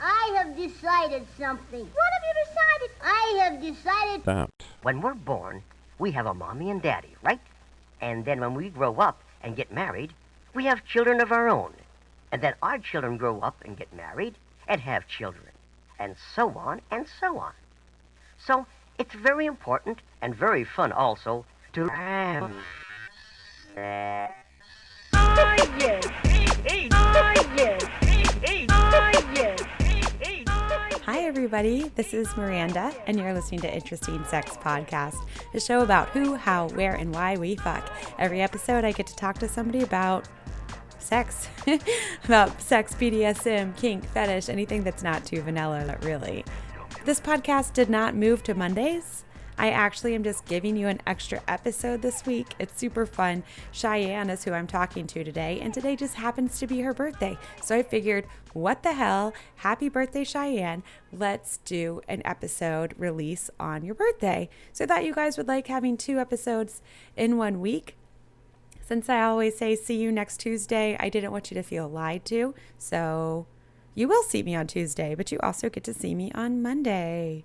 I have decided something. What have you decided? I have decided that when we're born, we have a mommy and daddy, right? And then when we grow up and get married, we have children of our own. And then our children grow up and get married and have children. And so on and so on. So it's very important and very fun also to have sex. Oh, yes. Oh, yes. Oh, yes. Hi, everybody. This is Miranda, and you're listening to Interesting Sex Podcast, a show about who, how, where, and why we fuck. Every episode, I get to talk to somebody about sex, about sex, BDSM, kink, fetish, anything that's not too vanilla, really. This podcast did not move to Mondays. I actually am just giving you an extra episode this week. It's super fun. Cheyenne is who I'm talking to today, and today just happens to be her birthday. So I figured, what the hell? Happy birthday, Cheyenne. Let's do an episode release on your birthday. So I thought you guys would like having 2 episodes in 1 week. Since I always say see you next Tuesday, I didn't want you to feel lied to. So you will see me on Tuesday, but you also get to see me on Monday.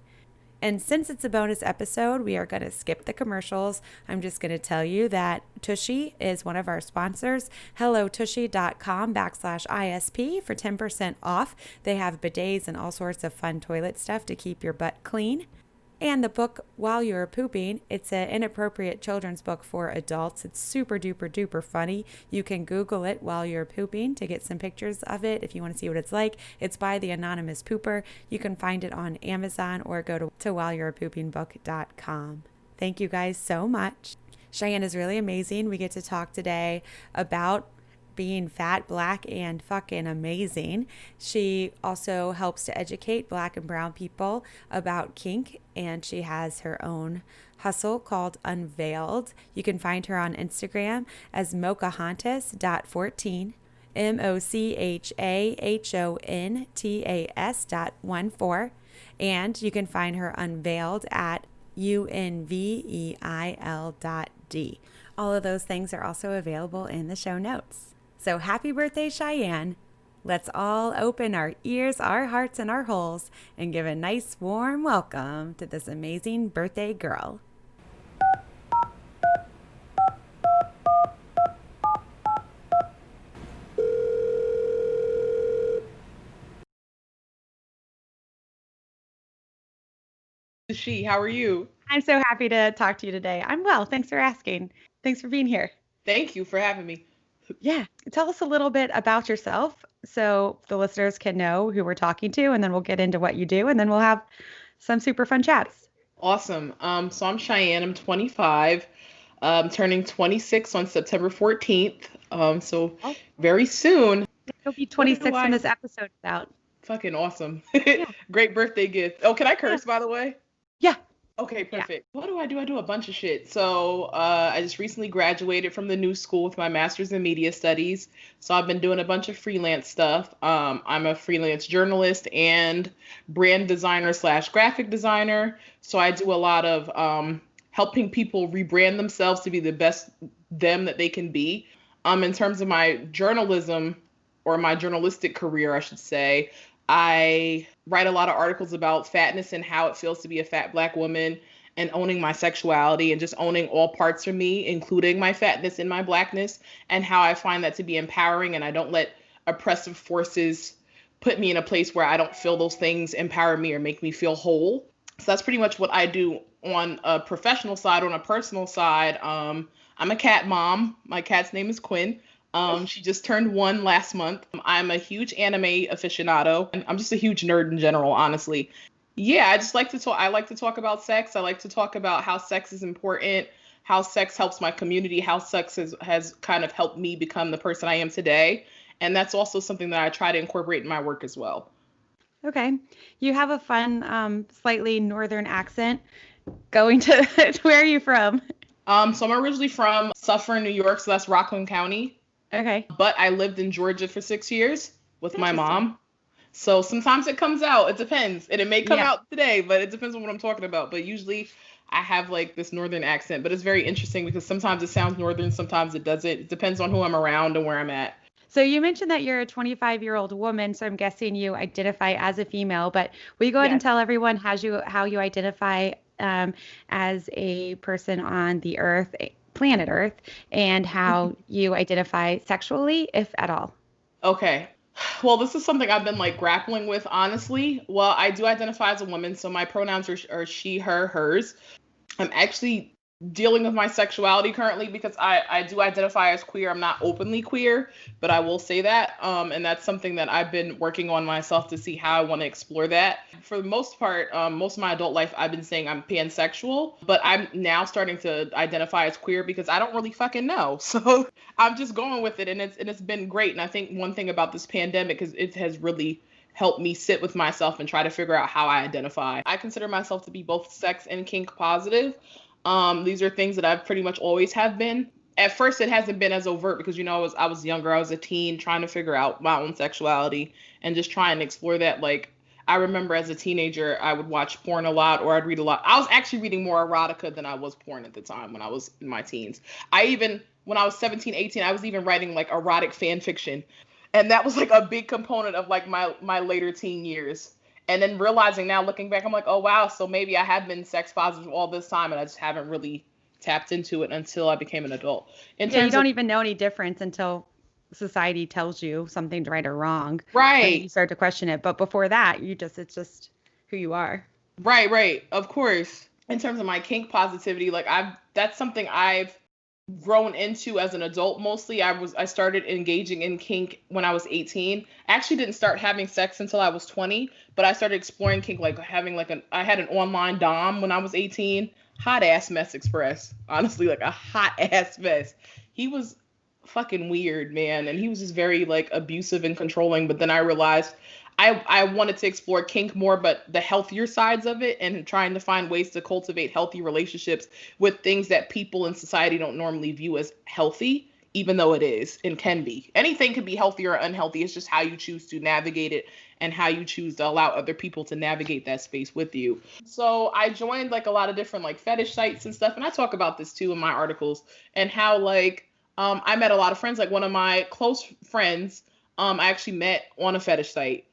And since it's a bonus episode, we are going to skip the commercials. I'm just going to tell you that Tushy is one of our sponsors. HelloTushy.com/ISP for 10% off. They have bidets and all sorts of fun toilet stuff to keep your butt clean. And the book, While You're Pooping, it's an inappropriate children's book for adults. It's super duper duper funny. You can Google it while you're pooping to get some pictures of it if you want to see what it's like. It's by the Anonymous Pooper. You can find it on Amazon or go to whileyourepoopingbook.com. Thank you guys so much. Cheyenne is really amazing. We get to talk today about being fat, black, and fucking amazing. She also helps to educate black and brown people about kink, and she has her own hustle called Unveil.d. You can find her on Instagram as mochahontas.14, MOCHAHONTAS.14, and you can find her Unveiled at UNVEIL.d. All of those things are also available in the show notes. So happy birthday, Cheyenne. Let's all open our ears, our hearts, and our holes and give a nice warm welcome to this amazing birthday girl. She, how are you? I'm so happy to talk to you today. I'm well. Thanks for asking. Thanks for being here. Thank you for having me. Yeah. Tell us a little bit about yourself so the listeners can know who we're talking to, and then we'll get into what you do, and then we'll have some super fun chats. Awesome. So I'm Cheyenne. I'm 25. Turning 26 on September 14th. So very soon. You'll be 26 when this episode is out. Fucking awesome. Yeah. Great birthday gift. Oh, can I curse, by the way? Yeah. Okay, perfect. Yeah. What do? I do a bunch of shit. So I just recently graduated from the new school with my master's in media studies. So I've been doing a bunch of freelance stuff. I'm a freelance journalist and brand designer / graphic designer. So I do a lot of helping people rebrand themselves to be the best them that they can be. In terms of my journalism or my journalistic career, I should say, I write a lot of articles about fatness and how it feels to be a fat black woman and owning my sexuality and just owning all parts of me, including my fatness and my blackness, and how I find that to be empowering, and I don't let oppressive forces put me in a place where I don't feel those things empower me or make me feel whole. So that's pretty much what I do on a professional side. On a personal side, I'm a cat mom. My cat's name is Quinn. She just turned 1 last month. I'm a huge anime aficionado, and I'm just a huge nerd in general, honestly. Yeah, I just like to talk. I like to talk about sex. I like to talk about how sex is important, how sex helps my community, how sex has kind of helped me become the person I am today. And that's also something that I try to incorporate in my work as well. Okay. You have a fun, slightly northern accent. Going to, where are you from? So I'm originally from Suffern, New York, so that's Rockland County. Okay. But I lived in Georgia for 6 years with my mom. So sometimes it comes out. It depends. And it may come out today, but it depends on what I'm talking about. But usually I have like this northern accent, but it's very interesting because sometimes it sounds northern, sometimes it doesn't. It depends on who I'm around and where I'm at. So you mentioned that you're a 25-year-old woman, so I'm guessing you identify as a female, but will you go ahead and Yes. tell everyone how you identify as a person on the Earth, planet Earth, and how you identify sexually, if at all? Okay. Well, this is something I've been like grappling with, honestly. Well, I do identify as a woman, so my pronouns are she, her, hers. I'm actually dealing with my sexuality currently because I do identify as queer. I'm not openly queer, but I will say that. And that's something that I've been working on myself to see how I want to explore that. For the most part, most of my adult life, I've been saying I'm pansexual, but I'm now starting to identify as queer because I don't really fucking know. So I'm just going with it, and it's been great. And I think one thing about this pandemic is it has really helped me sit with myself and try to figure out how I identify. I consider myself to be both sex and kink positive. These are things that I've pretty much always have been. At first, it hasn't been as overt because, I was younger. I was a teen trying to figure out my own sexuality and just trying to explore that. Like, I remember as a teenager, I would watch porn a lot or I'd read a lot. I was actually reading more erotica than I was porn at the time when I was in my teens. When I was 17, 18, I was even writing like erotic fan fiction. And that was like a big component of like my later teen years. And then realizing now, looking back, I'm like, oh, wow. So maybe I have been sex positive all this time and I just haven't really tapped into it until I became an adult. You don't even know any difference until society tells you something's right or wrong. Right. And you start to question it. But before that, it's just who you are. Right. Of course. In terms of my kink positivity, like that's something I've grown into as an adult. Mostly I started engaging in kink when I was 18. I actually didn't start having sex until I was 20, but I started exploring kink, like having I had an online dom when I was 18. Hot ass mess express. Honestly, like a hot ass mess. He was fucking weird, man, and he was just very like abusive and controlling. But then I realized I wanted to explore kink more, but the healthier sides of it, and trying to find ways to cultivate healthy relationships with things that people in society don't normally view as healthy, even though it is and can be. Anything can be healthy or unhealthy. It's just how you choose to navigate it and how you choose to allow other people to navigate that space with you. So I joined like a lot of different like fetish sites and stuff, and I talk about this too in my articles, and how like I met a lot of friends. Like one of my close friends, I actually met on a fetish site.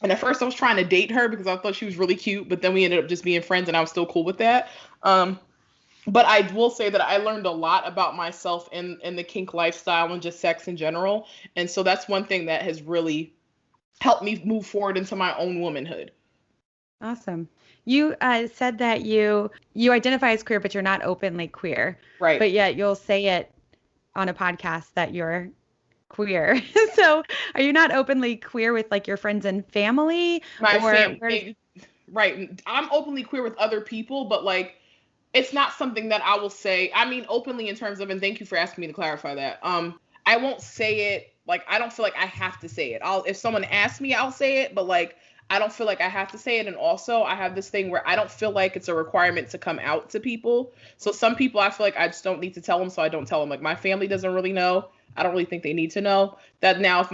And at first I was trying to date her because I thought she was really cute, but then we ended up just being friends and I was still cool with that. But I will say that I learned a lot about myself in the kink lifestyle and just sex in general. And so that's one thing that has really helped me move forward into my own womanhood. Awesome. You said that you identify as queer, but you're not openly queer. Right. But yet you'll say it on a podcast that you're queer. So are you not openly queer with like your friends and family? My family. Right. I'm openly queer with other people, but like it's not something that I will say. I mean, openly in terms of, and thank you for asking me to clarify that. I won't say it. Like, I don't feel like I have to say it. If someone asks me, I'll say it, but like, I don't feel like I have to say it. And also I have this thing where I don't feel like it's a requirement to come out to people. So some people, I feel like I just don't need to tell them. So I don't tell them. Like my family doesn't really know. I don't really think they need to know that. Now,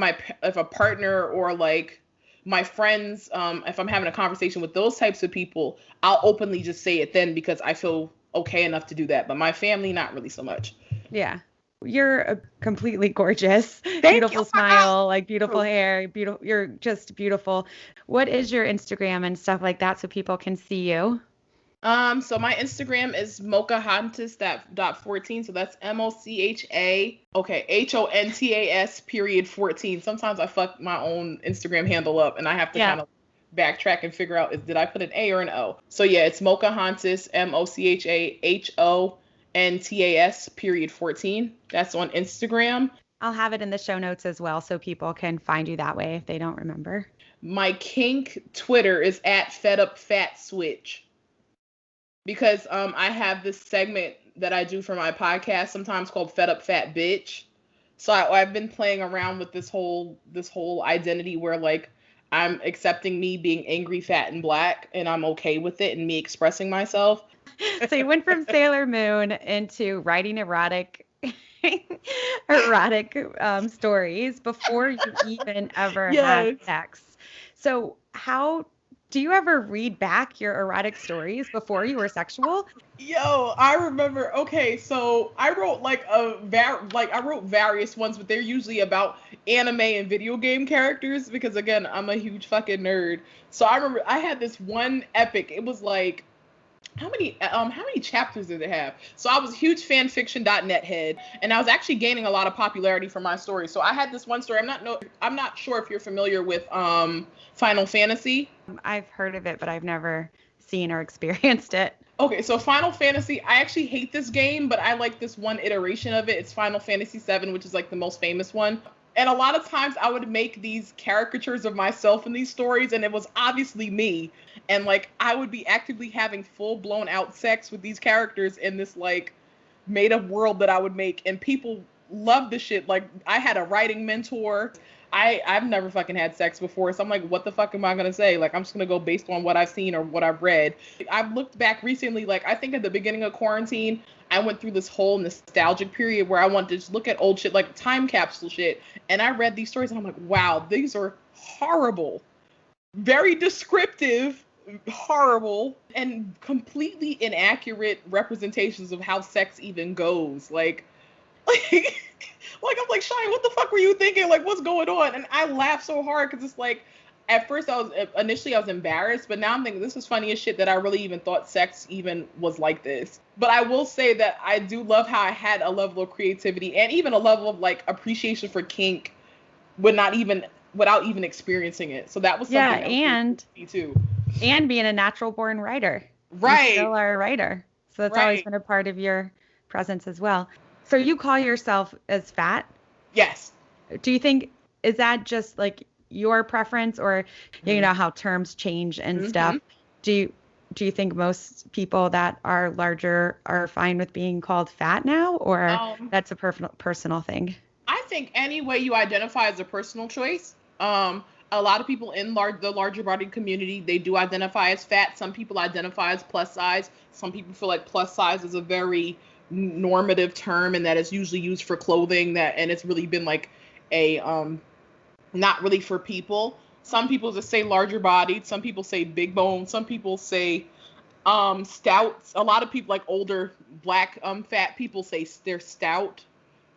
if a partner or like my friends, if I'm having a conversation with those types of people, I'll openly just say it then because I feel okay enough to do that. But my family, not really so much. Yeah. You're completely gorgeous. Beautiful smile, like beautiful hair, beautiful. You're just beautiful. What is your Instagram and stuff like that so people can see you? So my Instagram is mochahantas.14. So that's MOCHA HONTAS 14. Sometimes I fuck my own Instagram handle up and I have to kind of backtrack and figure out did I put an A or an O? So yeah, it's mochahantas MOCHAHONTAS 14. That's on Instagram. I'll have it in the show notes as well so people can find you that way if they don't remember. My kink Twitter is @FedUpFatSwitch. Because I have this segment that I do for my podcast sometimes called Fed Up Fat Bitch. So I've been playing around with this whole identity where like I'm accepting me being angry, fat, and black, and I'm okay with it and me expressing myself. So you went from Sailor Moon into writing erotic stories before you even ever had sex. So how do you ever read back your erotic stories before you were sexual? Yo, I remember. Okay, so I wrote like I wrote various ones, but they're usually about anime and video game characters because again, I'm a huge fucking nerd. So I remember I had this one epic. It was like how many chapters did it have? So I was a huge fanfiction.net head, and I was actually gaining a lot of popularity for my story. So I had this one story. I'm not sure if you're familiar with Final Fantasy. I've heard of it, but I've never seen or experienced it. Okay, so Final Fantasy, I actually hate this game, but I like this one iteration of it. It's Final Fantasy VII, which is like the most famous one. And a lot of times I would make these caricatures of myself in these stories, and it was obviously me. And like I would be actively having full blown out sex with these characters in this like made up world that I would make, and people loved the shit. Like I had a writing mentor. I've never fucking had sex before, so I'm like, what the fuck am I gonna say? Like I'm just gonna go based on what I've seen or what I've read. I've looked back recently, like I think at the beginning of quarantine, I went through this whole nostalgic period where I wanted to just look at old shit, like time capsule shit. And I read these stories and I'm like, wow, these are horrible. Very descriptive, horrible, and completely inaccurate representations of how sex even goes. Like I'm like, Cheyenne, what the fuck were you thinking? Like, what's going on? And I laughed so hard because it's like, at first I was embarrassed, but now I'm thinking this is funny as shit that I really even thought sex even was like this. But I will say that I do love how I had a level of creativity and even a level of like appreciation for kink, without even experiencing it. So that was something and me too. And being a natural born writer. Right. You still are a writer. So that's always been a part of your presence as well. So you call yourself as fat? Yes. Do you think, is that just like your preference, or you know how terms change and stuff? Do you think most people that are larger are fine with being called fat now, or that's a personal thing? I think any way you identify is a personal choice. A lot of people in the larger body community, they do identify as fat. Some people identify as plus size. Some people feel like plus size is a very normative term and that it's usually used for clothing, and it's really been like a not really for people. Some people just say larger bodied, some people say big bone, some people say stout. A lot of people, like older black fat people, say they're stout.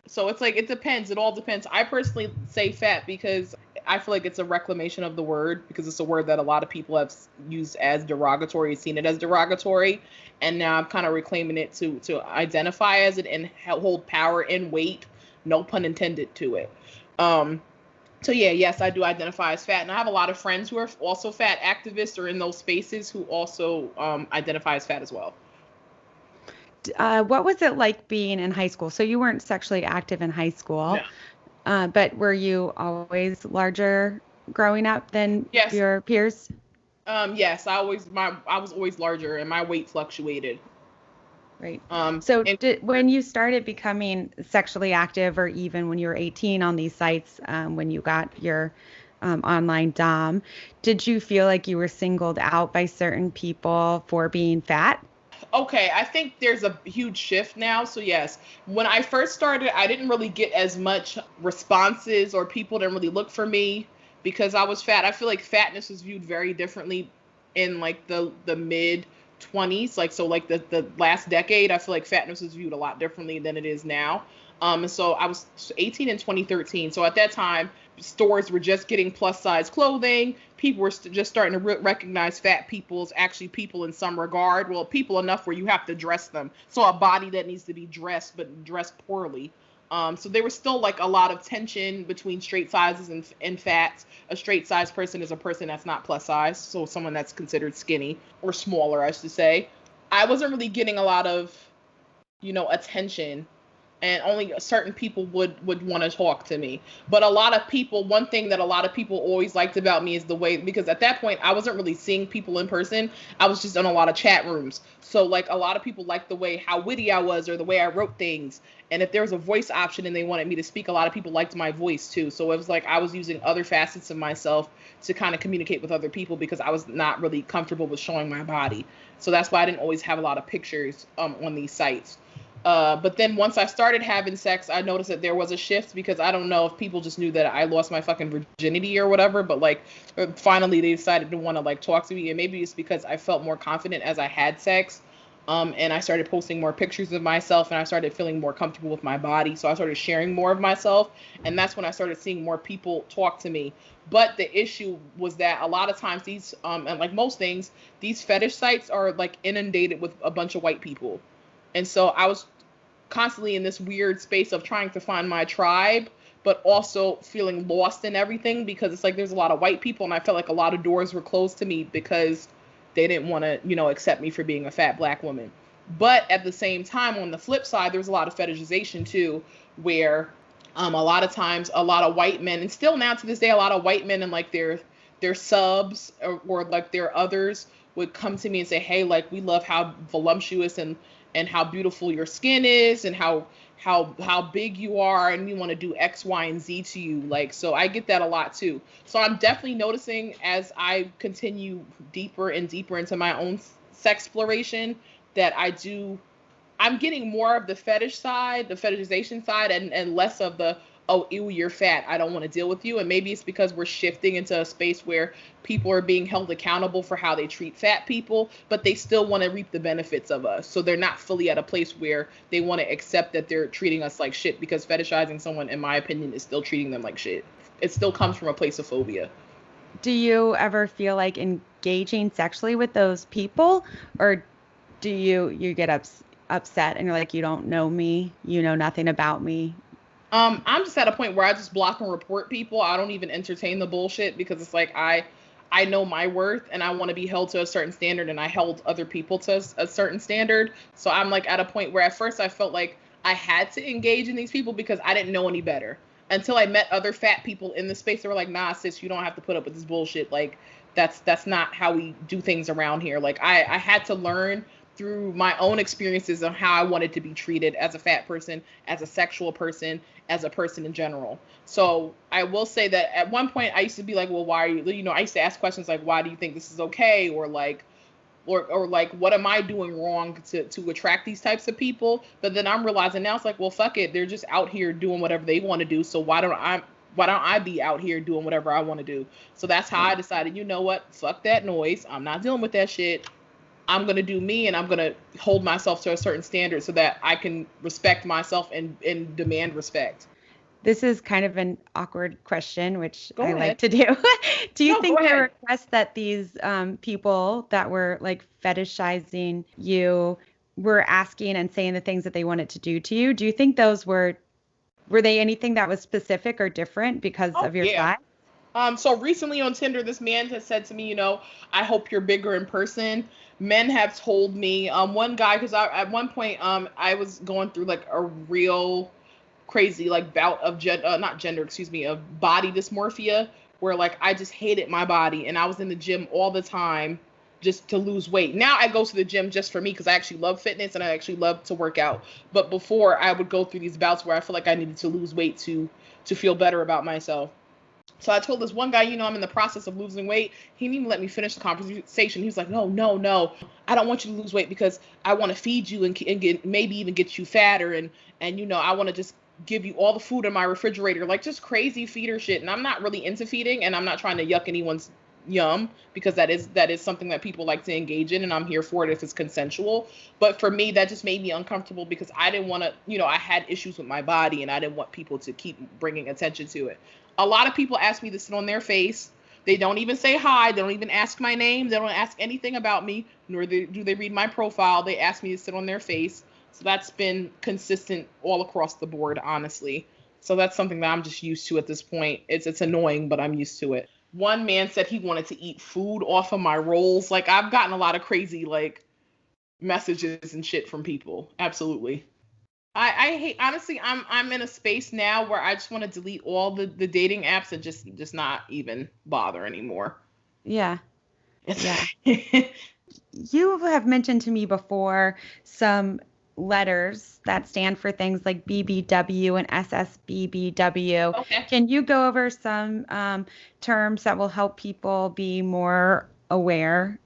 So it's like, it depends. It all depends. I personally say fat because I feel like it's a reclamation of the word, because it's a word that a lot of people have used as derogatory, seen it as derogatory. And now I'm kind of reclaiming it to identify as it and hold power and weight, no pun intended, to it. So yeah, yes, I do identify as fat. And I have a lot of friends who are also fat activists or in those spaces who also identify as fat as well. What was it like being in high school? So you weren't sexually active in high school, but were you always larger growing up than your peers? Yes, I was always larger and my weight fluctuated. Right. When you started becoming sexually active, or even when you were 18 on these sites, when you got your online dom, did you feel like you were singled out by certain people for being fat? Okay, I think there's a huge shift now. So yes, when I first started, I didn't really get as much responses, or people didn't really look for me because I was fat. I feel like fatness was viewed very differently in like the mid 20s, like the last decade. I feel like fatness was viewed a lot differently than it is now. And so I was 18 in 2013. So at that time, stores were just getting plus size clothing. People were just starting to recognize fat people as actually people in some regard. Well, people enough where you have to dress them. So a body that needs to be dressed, but dressed poorly. So there was still like a lot of tension between straight sizes and fats. A straight size person is a person that's not plus size. So someone that's considered skinny or smaller, I should say. I wasn't really getting a lot of, attention. And only certain people would want to talk to me. But a lot of people, one thing that a lot of people always liked about me is the way, because at that point, I wasn't really seeing people in person. I was just in a lot of chat rooms. So like a lot of people liked the way how witty I was, or the way I wrote things. And if there was a voice option and they wanted me to speak, a lot of people liked my voice too. So it was like I was using other facets of myself to kind of communicate with other people, because I was not really comfortable with showing my body. So that's why I didn't always have a lot of pictures on these sites. But then once I started having sex, I noticed that there was a shift, because I don't know if people just knew that I lost my fucking virginity or whatever, but like finally they decided to want to like talk to me, and maybe it's because I felt more confident as I had sex. And I started posting more pictures of myself, and I started feeling more comfortable with my body. So I started sharing more of myself, and that's when I started seeing more people talk to me. But the issue was that a lot of times these, and like most things, these fetish sites are like inundated with a bunch of white people. And so I was constantly in this weird space of trying to find my tribe, but also feeling lost in everything, because it's like there's a lot of white people, and I felt like a lot of doors were closed to me because they didn't want to, accept me for being a fat black woman. But at the same time, on the flip side, there's a lot of fetishization too, where a lot of times a lot of white men, and still now to this day, a lot of white men and like their subs or like their others would come to me and say, hey, like, we love how voluptuous and how beautiful your skin is, and how big you are, and we want to do X, Y, and Z to you. Like, so I get that a lot too. So I'm definitely noticing as I continue deeper and deeper into my own sex exploration that I'm getting more of the fetish side, the fetishization side, and less of the, oh, ew, you're fat, I don't want to deal with you. And maybe it's because we're shifting into a space where people are being held accountable for how they treat fat people, but they still want to reap the benefits of us. So they're not fully at a place where they want to accept that they're treating us like shit, because fetishizing someone, in my opinion, is still treating them like shit. It still comes from a place of phobia. Do you ever feel like engaging sexually with those people, or do you get upset and you're like, you don't know me, you know nothing about me? I'm just at a point where I just block and report people. I don't even entertain the bullshit, because it's like I know my worth, and I want to be held to a certain standard, and I held other people to a certain standard. So I'm like at a point where at first I felt like I had to engage in these people because I didn't know any better, until I met other fat people in the space. They were like, nah, sis, you don't have to put up with this bullshit. Like, that's not how we do things around here. Like, I had to learn through my own experiences on how I wanted to be treated as a fat person, as a sexual person, as a person in general. So I will say that at one point I used to be like, well, why are you, I used to ask questions like, why do you think this is okay? Or like, or like, what am I doing wrong to attract these types of people? But then I'm realizing now it's like, well, fuck it. They're just out here doing whatever they want to do. So why don't I be out here doing whatever I want to do? So that's how I decided, you know what? Fuck that noise. I'm not dealing with that shit. I'm going to do me, and I'm going to hold myself to a certain standard so that I can respect myself and demand respect. This is kind of an awkward question, which I like to do. Do you think there were requests that these people that were like fetishizing you were asking and saying the things that they wanted to do to you? Do you think those were they anything that was specific or different because of your size? So recently on Tinder, this man has said to me, I hope you're bigger in person. Men have told me, one guy, because at one point, I was going through like a real crazy like bout of of body dysmorphia, where like I just hated my body, and I was in the gym all the time just to lose weight. Now I go to the gym just for me, because I actually love fitness and I actually love to work out. But before, I would go through these bouts where I feel like I needed to lose weight to feel better about myself. So I told this one guy, I'm in the process of losing weight. He didn't even let me finish the conversation. He was like, no. I don't want you to lose weight because I want to feed you and get, maybe even get you fatter. And I want to just give you all the food in my refrigerator, like just crazy feeder shit. And I'm not really into feeding, and I'm not trying to yuck anyone's yum, because that is something that people like to engage in, and I'm here for it if it's consensual. But for me, that just made me uncomfortable, because I didn't want to, I had issues with my body, and I didn't want people to keep bringing attention to it. A lot of people ask me to sit on their face. They don't even say hi. They don't even ask my name. They don't ask anything about me, nor do they read my profile. They ask me to sit on their face. So that's been consistent all across the board, honestly. So that's something that I'm just used to at this point. It's annoying, but I'm used to it. One man said he wanted to eat food off of my rolls. Like, I've gotten a lot of crazy like messages and shit from people. Absolutely. I hate, honestly, I'm in a space now where I just want to delete all the dating apps and just not even bother anymore. Yeah. You have mentioned to me before some letters that stand for things like BBW and SSBBW. Okay. Can you go over some terms that will help people be more aware?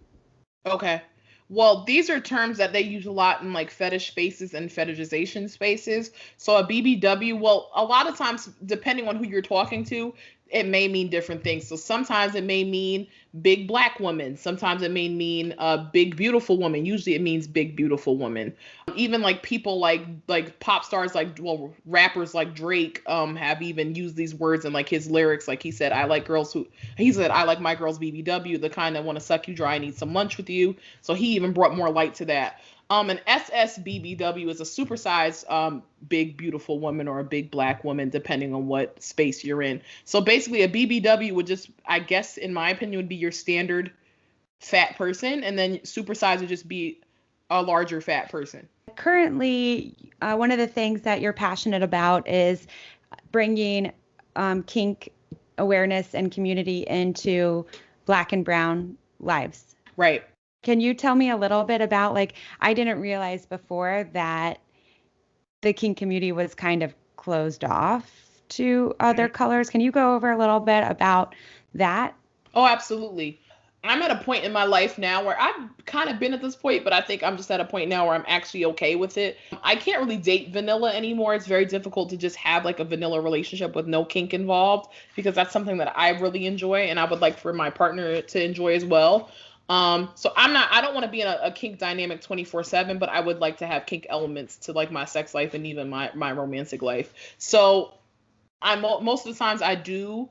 Okay. Well, these are terms that they use a lot in like fetish spaces and fetishization spaces. So a BBW, well, a lot of times, depending on who you're talking to, it may mean different things. So sometimes it may mean big black woman. Sometimes it may mean a big beautiful woman. Usually it means big beautiful woman. Even like people like pop stars, like, well, rappers like Drake have even used these words in like his lyrics. Like he said I like my girls BBW, the kind that want to suck you dry and eat some lunch with you. So he even brought more light to that. An SSBBW is a supersized big beautiful woman or a big black woman, depending on what space you're in. So basically a BBW would just, I guess in my opinion, would be your standard fat person, and then supersize would just be a larger fat person. Currently, one of the things that you're passionate about is bringing kink awareness and community into Black and brown lives. Right. Can you tell me a little bit about, like, I didn't realize before that the kink community was kind of closed off to other colors. Can you go over a little bit about that? Oh, absolutely. I'm at a point in my life now where I've kind of been at this point, but I think I'm just at a point now where I'm actually okay with it. I can't really date vanilla anymore. It's very difficult to just have like a vanilla relationship with no kink involved, because that's something that I really enjoy and I would like for my partner to enjoy as well. So I don't want to be in a kink dynamic 24/7, but I would like to have kink elements to like my sex life and even my romantic life. So most of the times I do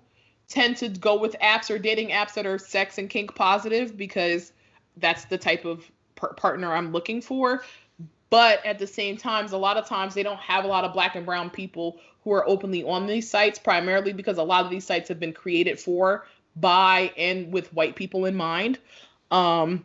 tend to go with apps or dating apps that are sex and kink positive, because that's the type of partner I'm looking for. But at the same time, a lot of times they don't have a lot of Black and brown people who are openly on these sites, primarily because a lot of these sites have been created for, by, and with white people in mind. So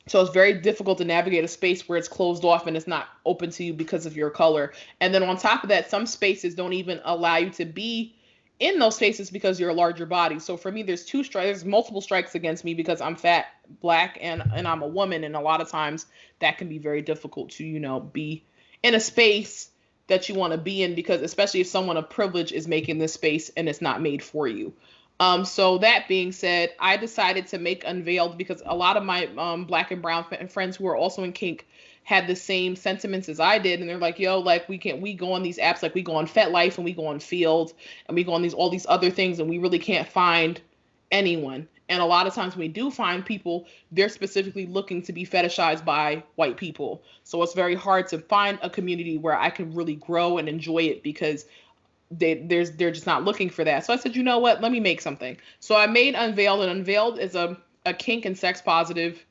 it's very difficult to navigate a space where it's closed off and it's not open to you because of your color. And then on top of that, some spaces don't even allow you to be in those spaces because you're a larger body. So for me, there's multiple strikes against me because I'm fat, Black, and I'm a woman. And a lot of times that can be very difficult to, be in a space that you want to be in, because especially if someone of privilege is making this space and it's not made for you. So that being said, I decided to make Unveil.d because a lot of my Black and brown friends who are also in kink had the same sentiments as I did. And they're like, yo, like we go on these apps, like we go on FetLife and we go on Field and we go on all these other things, and we really can't find anyone. And a lot of times when we do find people, they're specifically looking to be fetishized by white people. So it's very hard to find a community where I can really grow and enjoy it, because they're just not looking for that. So I said, you know what, let me make something. So I made Unveil.d, and Unveil.d is a kink and sex positive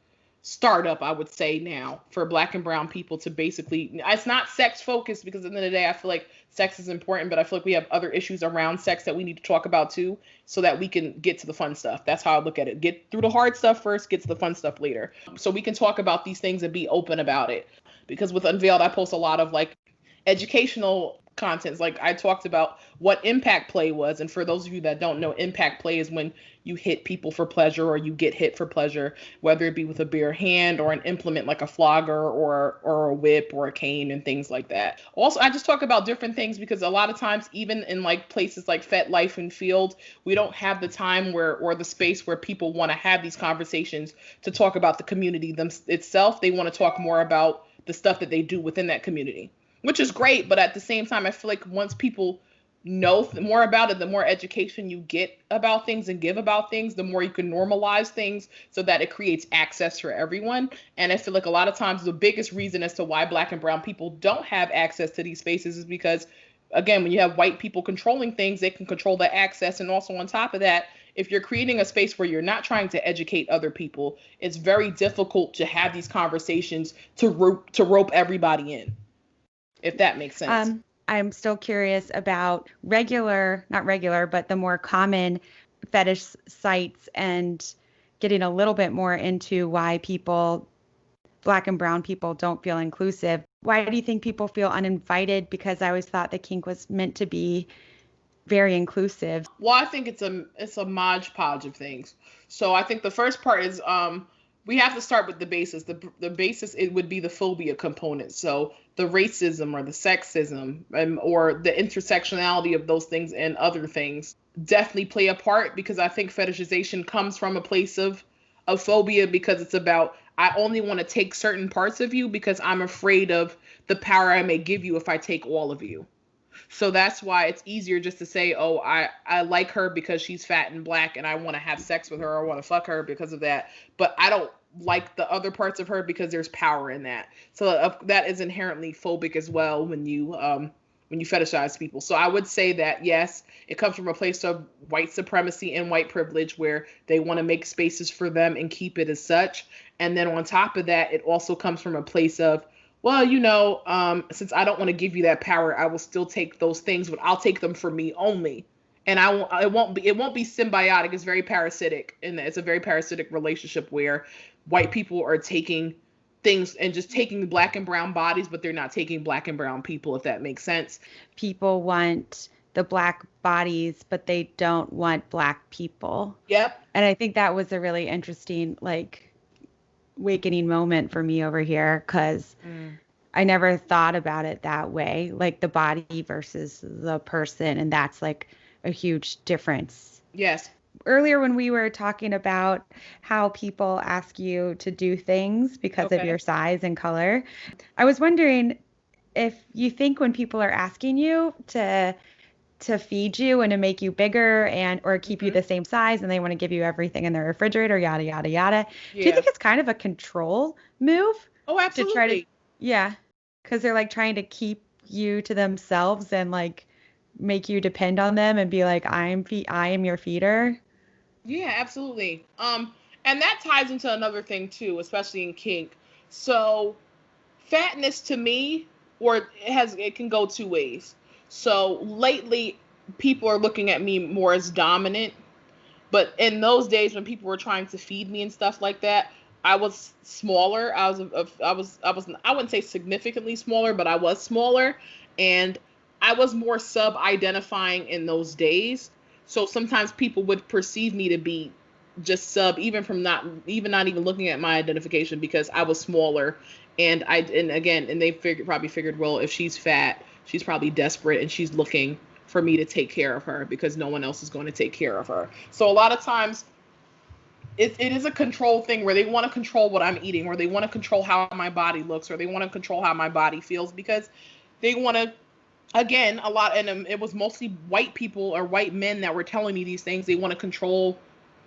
startup, I would say, now for Black and brown people to basically, it's not sex focused, because at the end of the day, I feel like sex is important, but I feel like we have other issues around sex that we need to talk about too, so that we can get to the fun stuff. That's how I look at it. Get through the hard stuff first, get to the fun stuff later. So we can talk about these things and be open about it. Because with Unveil.d, I post a lot of like educational contents. Like I talked about what impact play was, and for those of you that don't know, impact play is when you hit people for pleasure or you get hit for pleasure, whether it be with a bare hand or an implement like a flogger or a whip or a cane and things like that. Also, I just talk about different things because a lot of times, even in like places like FetLife and Field, we don't have the time or the space where people want to have these conversations to talk about the community itself. They want to talk more about the stuff that they do within that community, which is great. But at the same time, I feel like once people know more about it, the more education you get about things and give about things, the more you can normalize things so that it creates access for everyone. And I feel like a lot of times the biggest reason as to why Black and brown people don't have access to these spaces is because, again, when you have white people controlling things, they can control the access. And also on top of that, if you're creating a space where you're not trying to educate other people, it's very difficult to have these conversations to rope everybody in, if that makes sense. I'm still curious about not regular, but the more common fetish sites, and getting a little bit more into why people, Black and brown people, don't feel inclusive. Why do you think people feel uninvited? Because I always thought the kink was meant to be very inclusive. Well, I think it's a modge podge of things. So I think the first part is we have to start with the basis. The basis, it would be the phobia component. So the racism or the sexism or the intersectionality of those things and other things definitely play a part, because I think fetishization comes from a place of phobia, because it's about, I only want to take certain parts of you because I'm afraid of the power I may give you if I take all of you. So that's why it's easier just to say, oh, I like her because she's fat and black and I want to have sex with her or want to fuck her because of that. But I don't like the other parts of her because there's power in that. So that is inherently phobic as well when you fetishize people. So I would say that, yes, it comes from a place of white supremacy and white privilege where they want to make spaces for them and keep it as such. And then on top of that, it also comes from a place of, well, since I don't want to give you that power, I will still take those things, but I'll take them for me only. And it won't be symbiotic. It's very parasitic. And it's a very parasitic relationship where white people are taking things and just taking black and brown bodies, but they're not taking black and brown people, if that makes sense. People want the black bodies, but they don't want black people. Yep. And I think that was a really interesting, awakening moment for me over here, because I never thought about it that way, like the body versus the person. And that's like a huge difference. Yes. Earlier when we were talking about how people ask you to do things because of your size and color, I was wondering if you think when people are asking you to feed you and to make you bigger or keep you the same size and they want to give you everything in the refrigerator, yada, yada, yada. Yeah. Do you think it's kind of a control move? Oh, absolutely. Because they're like trying to keep you to themselves and like make you depend on them and be like, I am your feeder. Yeah, absolutely. And that ties into another thing too, especially in kink. So fatness to me, it can go two ways. So lately people are looking at me more as dominant, but in those days when people were trying to feed me and stuff like that, I was smaller. I wouldn't say significantly smaller, but I was smaller, and I was more sub-identifying in those days. So sometimes people would perceive me to be just sub, even not even looking at my identification, because I was smaller. And they probably figured, well, if she's fat, she's probably desperate and she's looking for me to take care of her because no one else is going to take care of her. So a lot of times it is a control thing where they want to control what I'm eating, or they want to control how my body looks, or they want to control how my body feels, because they want to, again, it was mostly white people or white men that were telling me these things. They want to control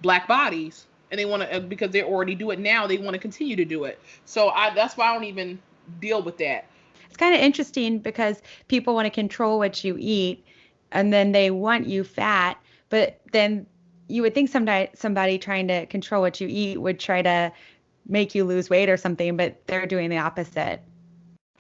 black bodies, and they want to, because they already do it now, they want to continue to do it. So that's why I don't even deal with that. It's kind of interesting because people want to control what you eat, and then they want you fat, but then you would think somebody trying to control what you eat would try to make you lose weight or something, but they're doing the opposite.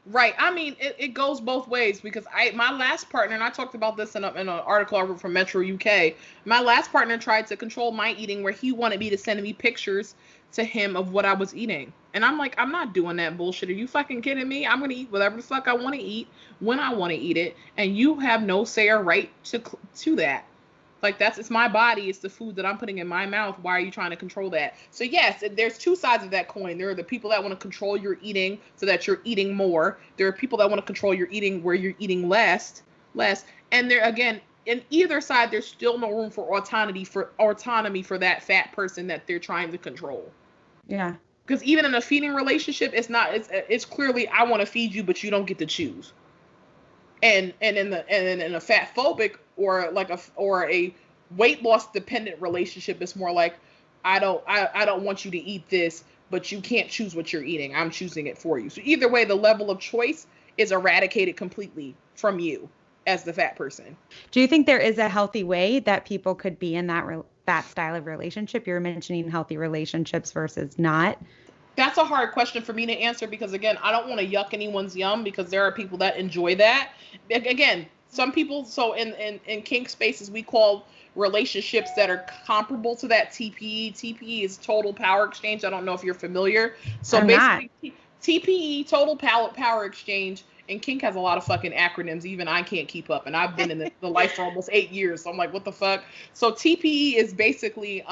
Right. I mean, it goes both ways, because my last partner, and I talked about this in an article I wrote from Metro UK, my last partner tried to control my eating, where he wanted me to send me pictures to him of what I was eating. And I'm like, I'm not doing that bullshit. Are you fucking kidding me? I'm going to eat whatever the fuck I want to eat when I want to eat it. And you have no say or right to that. Like, it's my body. It's the food that I'm putting in my mouth. Why are you trying to control that? So yes, there's two sides of that coin. There are the people that want to control your eating so that you're eating more. There are people that want to control your eating where you're eating less. And there, again, in either side, there's still no room for autonomy for that fat person that they're trying to control. Yeah. Because even in a feeding relationship, it's clearly, I want to feed you, but you don't get to choose. And in a fat phobic or a weight loss dependent relationship, it's more like, I don't want you to eat this, but you can't choose what you're eating. I'm choosing it for you. So either way, the level of choice is eradicated completely from you as the fat person. Do you think there is a healthy way that people could be in that style of relationship? You're mentioning healthy relationships versus not. That's a hard question for me to answer, because again, I don't want to yuck anyone's yum, because there are people that enjoy that. Again, some people, so in kink spaces, we call relationships that are comparable to that TPE. TPE is total power exchange. I don't know if you're familiar. So I'm basically, not. TPE, total power exchange, and kink has a lot of fucking acronyms. Even I can't keep up, and I've been in the life for almost 8 years. So I'm like, what the fuck? So TPE is basically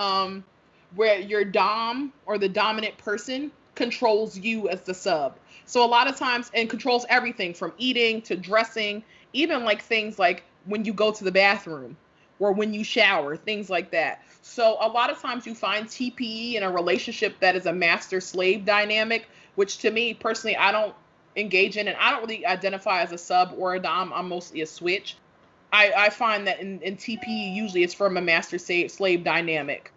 where your dom, or the dominant person, controls you as the sub. So a lot of times, and controls everything from eating to dressing, even like things like when you go to the bathroom. or when you shower, things like that. So a lot of times you find TPE in a relationship that is a master-slave dynamic, which to me personally, I don't engage in, and I don't really identify as a sub or a dom. I'm mostly a switch. I find that in TPE, usually it's from a master-slave dynamic,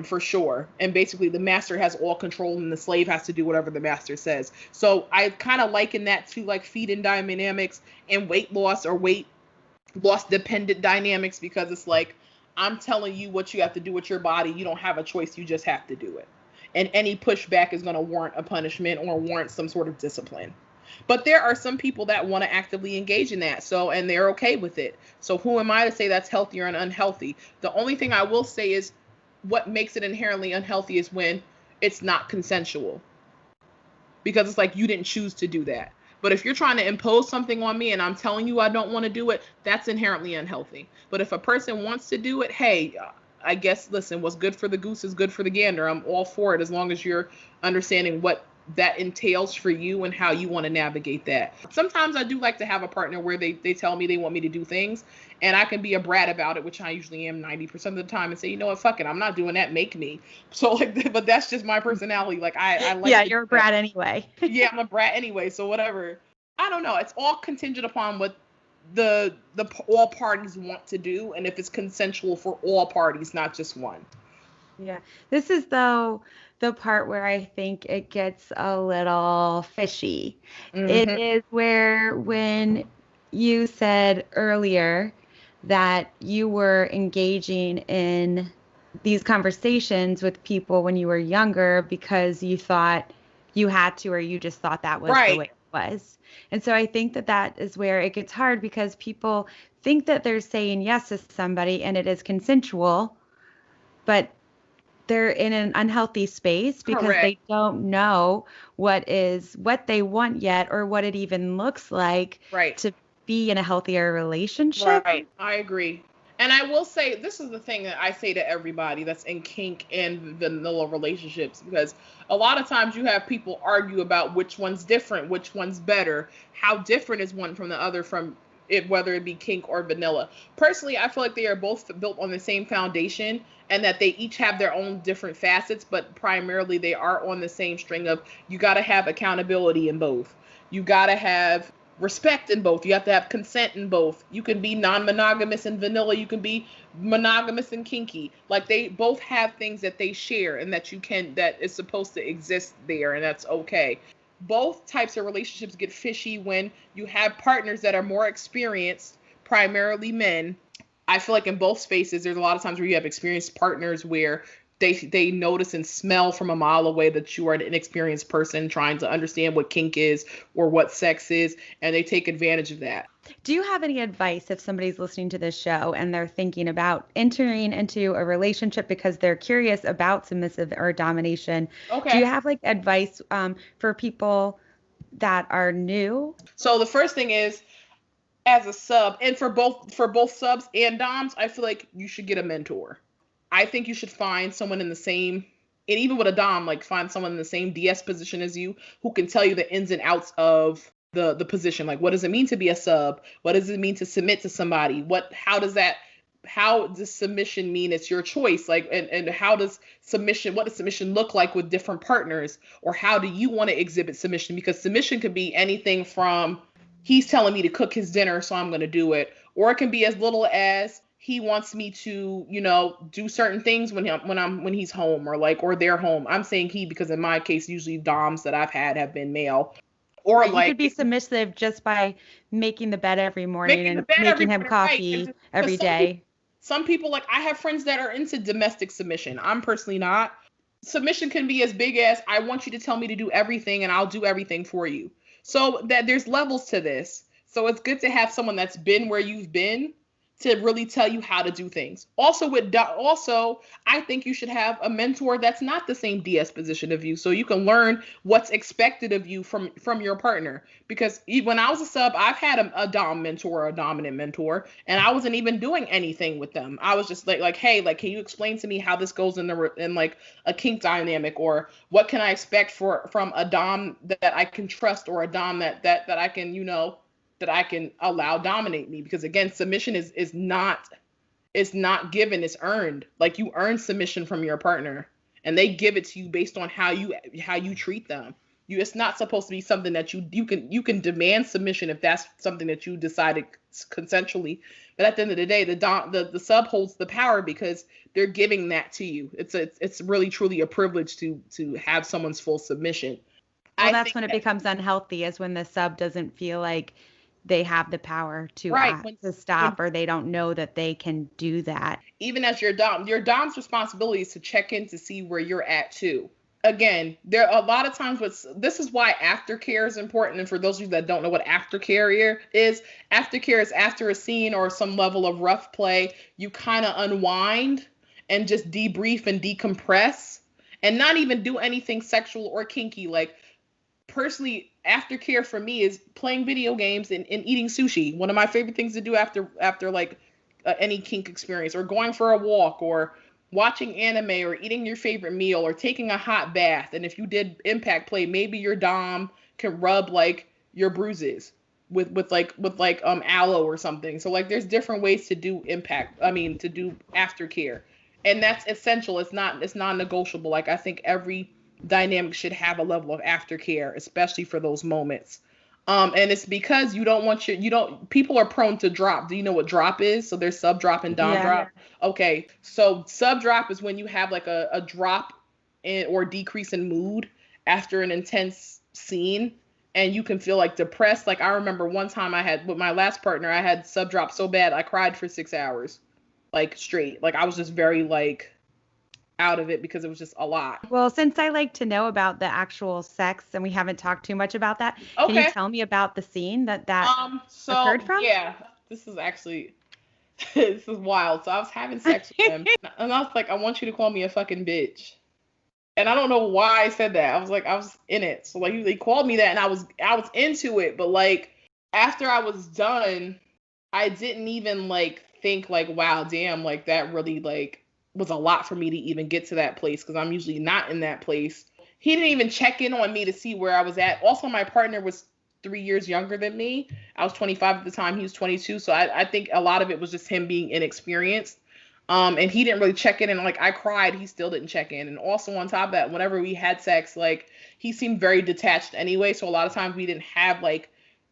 for sure. And basically the master has all control and the slave has to do whatever the master says. So I kind of liken that to like feed-in dynamics and weight loss or weight loss dependent dynamics, because it's like, I'm telling you what you have to do with your body. You don't have a choice. You just have to do it. And any pushback is going to warrant a punishment or warrant some sort of discipline. But there are some people that want to actively engage in that. So, and they're okay with it. So who am I to say that's healthy or unhealthy? The only thing I will say is what makes it inherently unhealthy is when it's not consensual. Because it's like you didn't choose to do that. But if you're trying to impose something on me and I'm telling you I don't want to do it, that's inherently unhealthy. But if a person wants to do it, hey, I guess, listen, what's good for the goose is good for the gander. I'm all for it as long as you're understanding what that entails for you and how you want to navigate that. Sometimes I do like to have a partner where they tell me they want me to do things and I can be a brat about it, which I usually am 90% of the time, and say, you know what, fuck it, I'm not doing that, make me. So like, but that's just my personality. Like I like, yeah, you're a brat anyway. Yeah, I'm a brat anyway, so whatever. I don't know, it's all contingent upon what the all parties want to do, and if it's consensual for all parties, not just one. Yeah, this is though the part where I think it gets a little fishy. It is where when you said earlier that you were engaging in these conversations with people when you were younger because you thought you had to, or you just thought that was the way it was. And so I think that that is where it gets hard, because people think that they're saying yes to somebody and it is consensual, but they're in an unhealthy space because they don't know what they want yet, or what it even looks like to be in a healthier relationship. Right. I agree. And I will say, this is the thing that I say to everybody that's in kink and vanilla relationships, because a lot of times you have people argue about which one's different, which one's better, how different is one from the other, from it, whether it be kink or vanilla. Personally, I feel like they are both built on the same foundation, and that they each have their own different facets, but primarily they are on the same string of, you got to have accountability in both. You got to have respect in both. You have to have consent in both. You can be non-monogamous in vanilla. You can be monogamous and kinky. Like, they both have things that they share and that that is supposed to exist there, and that's okay. Both types of relationships get fishy when you have partners that are more experienced, primarily men. I feel like in both spaces, there's a lot of times where you have experienced partners where they notice and smell from a mile away that you are an inexperienced person trying to understand what kink is or what sex is, and they take advantage of that. Do you have any advice if somebody's listening to this show and they're thinking about entering into a relationship because they're curious about submissive or domination? Okay. Do you have like advice for people that are new? So the first thing is, as a sub, and for both subs and doms, I feel like you should get a mentor. I think you should find someone in the same, and even with a dom, like find someone in the same DS position as you who can tell you the ins and outs of the position. Like, what does it mean to be a sub? What does it mean to submit to somebody? How does submission mean it's your choice? Like, and what does submission look like with different partners? Or how do you want to exhibit submission? Because submission could be anything from, he's telling me to cook his dinner, so I'm going to do it. Or it can be as little as, he wants me to, do certain things when he's home, or they're home. I'm saying he because in my case, usually doms that I've had have been male. Or you could be submissive just by making the bed every morning and making him coffee every day. Some people, like, I have friends that are into domestic submission. I'm personally not. Submission can be as big as, I want you to tell me to do everything and I'll do everything for you. So that there's levels to this. So it's good to have someone that's been where you've been to really tell you how to do things. Also, I think you should have a mentor that's not the same DS position of you, so you can learn what's expected of you from your partner. Because when I was a sub, I've had a dom mentor or a dominant mentor, and I wasn't even doing anything with them. I was just like, hey, like, can you explain to me how this goes in like a kink dynamic, or what can I expect from a dom that I can trust, or a dom that I can, that I can allow dominate me? Because again, submission is not It's not given, it's earned. Like, you earn submission from your partner, and they give it to you based on how you treat them. It's not supposed to be something that you can demand submission if that's something that you decided consensually. But at the end of the day, the sub holds the power because they're giving that to you. It's really truly a privilege to have someone's full submission. Well, that's when it becomes unhealthy, is when the sub doesn't feel like they have the power to stop, or they don't know that they can do that. Even as your dom's responsibility is to check in to see where you're at too. Again, there are a lot of times this is why aftercare is important. And for those of you that don't know what aftercare is after a scene or some level of rough play, you kind of unwind and just debrief and decompress and not even do anything sexual or kinky. Like, personally, aftercare for me is playing video games and eating sushi. One of my favorite things to do after like any kink experience, or going for a walk, or watching anime, or eating your favorite meal, or taking a hot bath. And if you did impact play, maybe your dom can rub like your bruises with aloe or something. So like, there's different ways to do to do aftercare, and that's essential. It's non-negotiable. Like, I think every dynamic should have a level of aftercare, especially for those moments. And it's because people are prone to drop. Do you know what drop is? So there's sub drop and dom drop. Okay. So sub drop is when you have like a drop or decrease in mood after an intense scene, and you can feel like depressed. Like, I remember one time with my last partner, I had sub drop so bad I cried for 6 hours, like straight. Like, I was just very like out of it because it was just a lot. Well, since I like to know about the actual sex and we haven't talked too much about that, can you tell me about the scene that occurred from? Yeah, this is wild. So I was having sex with him, and I was like, I want you to call me a fucking bitch. And I don't know why I said that. I was in it. So like, he called me that, and I was into it. But like, after I was done, I didn't even like think like, wow, damn, like that really like was a lot for me to even get to that place, because I'm usually not in that place. He didn't even check in on me to see where I was at. Also, my partner was 3 years younger than me. I was 25 at the time. He was 22. So I think a lot of it was just him being inexperienced. And he didn't really check in. And like, I cried, he still didn't check in. And also on top of that, whenever we had sex, like, he seemed very detached anyway. So a lot of times we didn't have like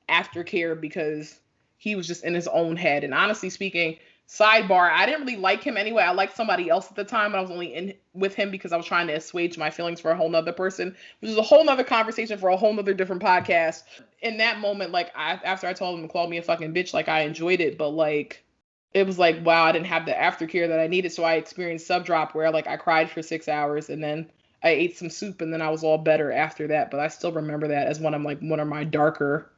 aftercare because he was just in his own head. And honestly speaking, sidebar, I didn't really like him anyway. I liked somebody else at the time, but I was only in with him because I was trying to assuage my feelings for a whole nother person, which is a whole nother conversation for a whole nother different podcast. In that moment, like, after I told him to call me a fucking bitch, like, I enjoyed it, but like, it was like, wow, I didn't have the aftercare that I needed. So I experienced sub drop, where like I cried for 6 hours, and then I ate some soup, and then I was all better after that. But I still remember that as one of my darker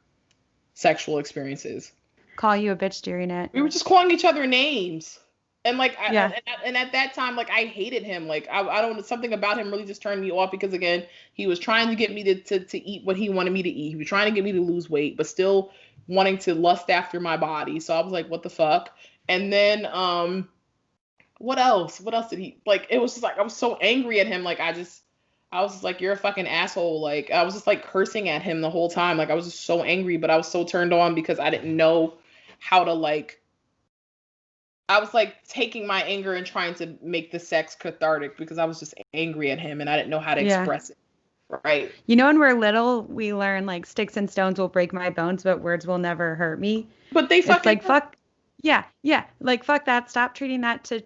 sexual experiences. Call you a bitch during it. We were just calling each other names. And like, and at that time, like, I hated him. Like, I don't know, something about him really just turned me off, because again, he was trying to get me to eat what he wanted me to eat. He was trying to get me to lose weight, but still wanting to lust after my body. So I was like, what the fuck? And then, what else? What else did he, like, it was just like, I was so angry at him. Like, I was just like, you're a fucking asshole. Like, I was just like cursing at him the whole time. Like, I was just so angry, but I was so turned on because I didn't know how to, like, I was like taking my anger and trying to make the sex cathartic, because I was just angry at him and I didn't know how to express it. Right. You know, when we're little, we learn like sticks and stones will break my bones, but words will never hurt me. But they fucking, it's like, fuck. Yeah. Like, fuck that. Stop teaching that to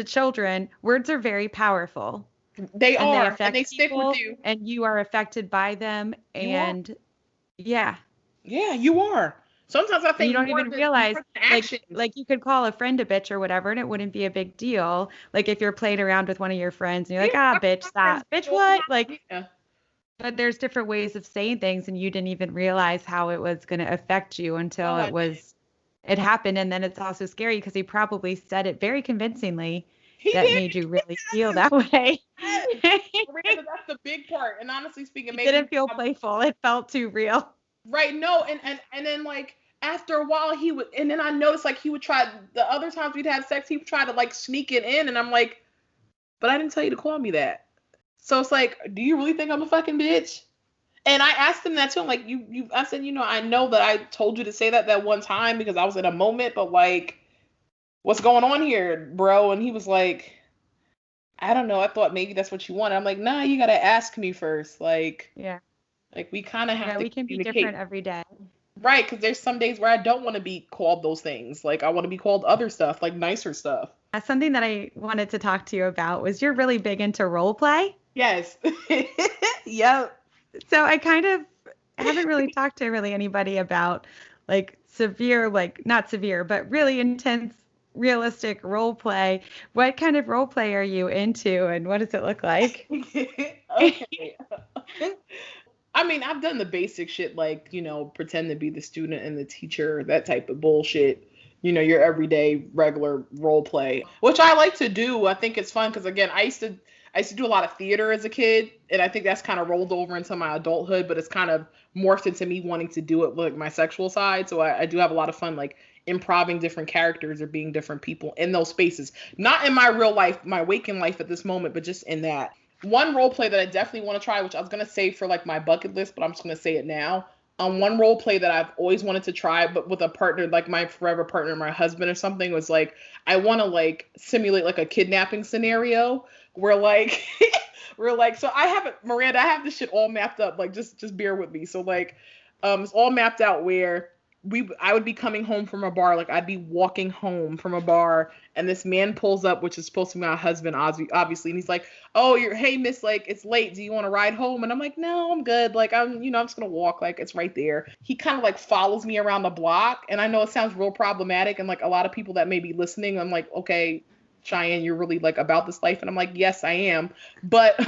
children. Words are very powerful. They are, and they stick with you. And you are affected by them. And yeah, you are. Sometimes I think you don't even realize, like you could call a friend a bitch or whatever, and it wouldn't be a big deal. Like, if you're playing around with one of your friends and you're like, bitch, that, bitch, what? Like, but there's different ways of saying things, and you didn't even realize how it was going to affect you until it happened. And then it's also scary because he probably said it very convincingly made you really feel that way. Miranda, that's the big part. And honestly speaking, it didn't feel playful. It felt too real. Right. No. And then like after a while and then I noticed like he would try, the other times we'd have sex, he would try to like sneak it in. And I'm like, but I didn't tell you to call me that. So it's like, do you really think I'm a fucking bitch? And I asked him that too. I'm like, I said, I know that I told you to say that one time because I was in a moment, but like, what's going on here, bro? And he was like, I don't know. I thought maybe that's what you want. I'm like, nah, you got to ask me first. Yeah. Like we kind of have Yeah, to we can be communicate. different every day. Right, because there's some days where I don't want to be called those things. Like I want to be called other stuff, like nicer stuff. Something that I wanted to talk to you about was you're really big into role play. Yes. Yep. So I kind of haven't really talked to really anybody about like severe, like not severe, but really intense, realistic role play. What kind of role play are you into and what does it look like? Okay. I mean, I've done the basic shit like, pretend to be the student and the teacher, that type of bullshit. Your everyday regular role play, which I like to do. I think it's fun because again, I used to do a lot of theater as a kid, and I think that's kind of rolled over into my adulthood, but it's kind of morphed into me wanting to do it with like my sexual side. So I do have a lot of fun like improving different characters or being different people in those spaces. Not in my real life, my waking life at this moment, but just in that. One role play that I definitely want to try, which I was gonna save for like my bucket list, but I'm just gonna say it now. One role play that I've always wanted to try, but with a partner, like my forever partner, my husband or something, was like I want to like simulate like a kidnapping scenario where like we're like, so I have it, Miranda, I have this shit all mapped up. Like just bear with me. So like, it's all mapped out where I would be coming home from a bar, like I'd be walking home from a bar, and this man pulls up, which is supposed to be my husband, obviously, and he's like, "Oh, hey, miss, like it's late. Do you want to ride home?" And I'm like, "No, I'm good. Like I'm just gonna walk. Like it's right there." He kind of like follows me around the block, and I know it sounds real problematic, and like a lot of people that may be listening, I'm like, okay, Cheyenne, you're really like about this life, and I'm like, yes, I am, but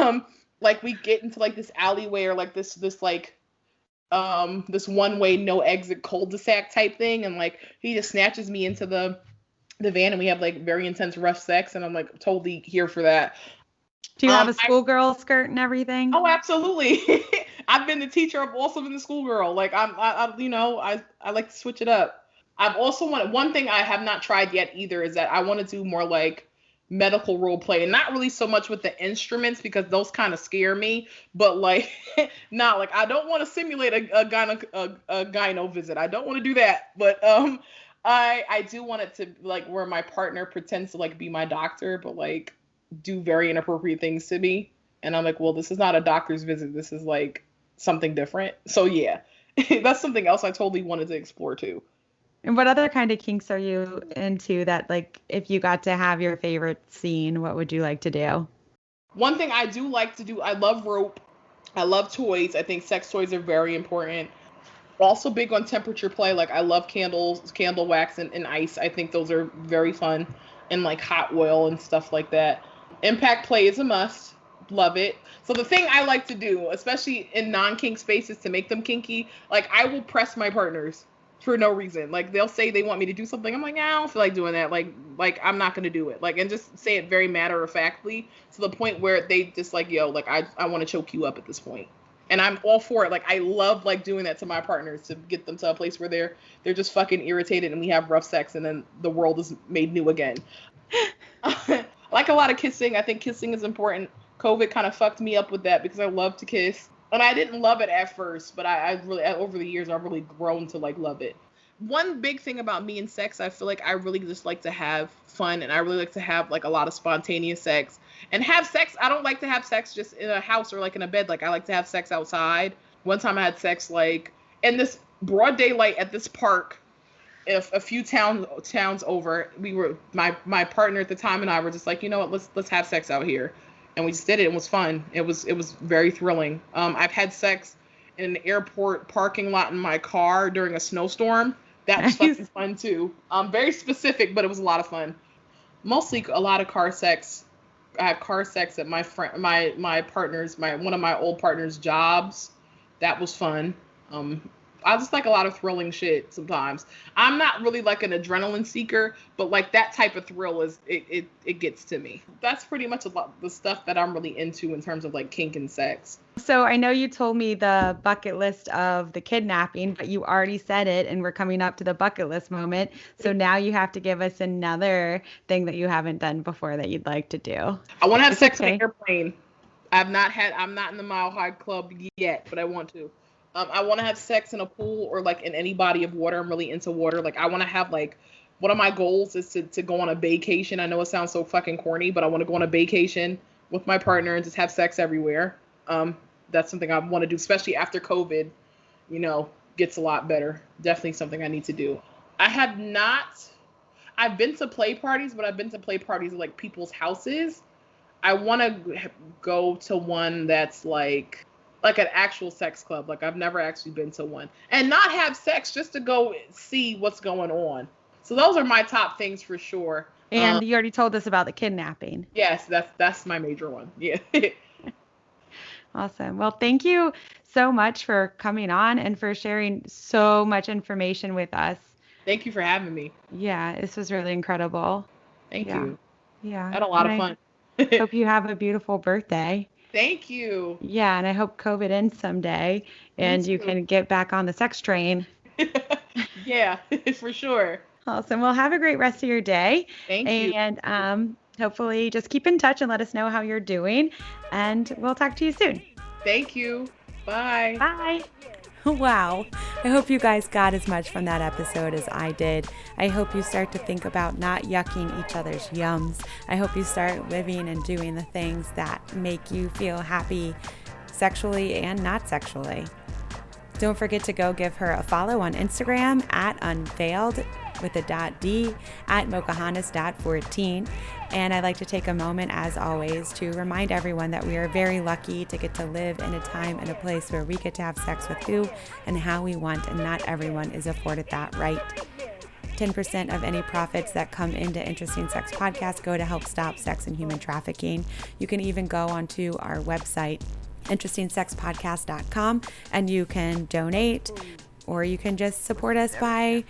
like we get into like this alleyway or like this like this one way no exit cul-de-sac type thing, and like he just snatches me into the van and we have like very intense rough sex, and I'm like totally here for that. Do you have a schoolgirl skirt and everything? Oh, absolutely. I've been the teacher. I've also been the schoolgirl. Like I like to switch it up. I've also wanted, one thing I have not tried yet either is that I want to do more like medical role play, and not really so much with the instruments because those kind of scare me, but like not like I don't want to simulate a gyno visit. I don't want to do that, but I do want it to like where my partner pretends to like be my doctor, but like do very inappropriate things to me, and I'm like, well, this is not a doctor's visit. This is like something different. So yeah, that's something else I totally wanted to explore too. And what other kind of kinks are you into that, like, if you got to have your favorite scene, what would you like to do? One thing I do like to do, I love rope. I love toys. I think sex toys are very important. Also big on temperature play. Like I love candles, candle wax, and ice. I think those are very fun. And like hot oil and stuff like that. Impact play is a must. Love it. So the thing I like to do, especially in non-kink spaces to make them kinky, like I will press my partners for no reason. Like they'll say they want me to do something. I'm like, nah, I don't feel like doing that. Like I'm not gonna do it. Like, and just say it very matter of factly to the point where they just like, yo, like I want to choke you up at this point. And I'm all for it. Like I love like doing that to my partners to get them to a place where they're just fucking irritated and we have rough sex and then the world is made new again. Like a lot of kissing. I think kissing is important. COVID kind of fucked me up with that because I love to kiss. And I didn't love it at first, but I really, over the years, I've really grown to like love it. One big thing about me and sex, I feel like I really just like to have fun, and I really like to have like a lot of spontaneous sex. And have sex, I don't like to have sex just in a house or like in a bed. Like I like to have sex outside. One time I had sex like in this broad daylight at this park, a few towns over. We were my partner at the time and I were just like, you know what, let's have sex out here. And we just did it. It was fun. It was very thrilling. I've had sex in an airport parking lot in my car during a snowstorm. That was fucking fun too. Very specific, but it was a lot of fun. Mostly a lot of car sex. I had car sex at my partner's, one of my old partner's jobs. That was fun. I just like a lot of thrilling shit sometimes. I'm not really like an adrenaline seeker, but like that type of thrill is it gets to me. That's pretty much a lot the stuff that I'm really into in terms of like kink and sex. So I know you told me the bucket list of the kidnapping, but you already said it and we're coming up to the bucket list moment. So now you have to give us another thing that you haven't done before that you'd like to do. I want to have sex on an airplane. I'm not in the Mile High Club yet, but I want to. I want to have sex in a pool or like in any body of water. I'm really into water. Like I want to have like one of my goals is to go on a vacation. I know it sounds so fucking corny, but I want to go on a vacation with my partner and just have sex everywhere. That's something I want to do, especially after COVID, gets a lot better. Definitely something I need to do. I've been to play parties, but I've been to play parties at like people's houses. I want to go to one that's like an actual sex club. Like I've never actually been to one, and not have sex, just to go see what's going on. So those are my top things for sure. And you already told us about the kidnapping. Yes, that's my major one. Yeah. Awesome. Well, thank you so much for coming on and for sharing so much information with us. Thank you for having me. Yeah, this was really incredible. Thank you. Yeah. I had a lot of fun. Hope you have a beautiful birthday. Thank you. Yeah, and I hope COVID ends someday and you can get back on the sex train. Yeah, for sure. Awesome. Well, have a great rest of your day. Thank you. And hopefully just keep in touch and let us know how you're doing. And we'll talk to you soon. Thank you. Bye. Bye. Wow. I hope you guys got as much from that episode as I did. I hope you start to think about not yucking each other's yums. I hope you start living and doing the things that make you feel happy sexually and not sexually. Don't forget to go give her a follow on Instagram at Unveil.d, at Mochahannes.14. And I'd like to take a moment, as always, to remind everyone that we are very lucky to get to live in a time and a place where we get to have sex with who and how we want, and not everyone is afforded that right. 10% of any profits that come into Interesting Sex Podcast go to help stop sex and human trafficking. You can even go onto our website, InterestingSexPodcast.com, and you can donate, or you can just support us by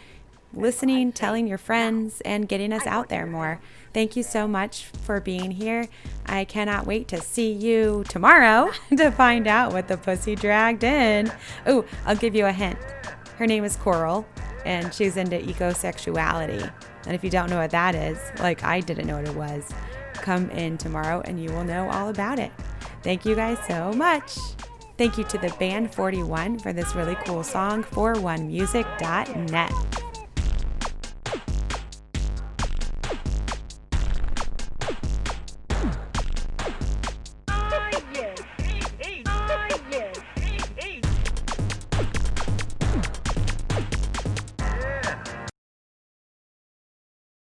listening, telling your friends, and getting us out there more. Thank you so much for being here. I cannot wait to see you tomorrow to find out what the pussy dragged in. Oh, I'll give you a hint. Her name is Coral, and she's into ecosexuality. And if you don't know what that is, like I didn't know what it was, come in tomorrow and you will know all about it. Thank you guys so much. Thank you to the band 41 for this really cool song, 41music.net.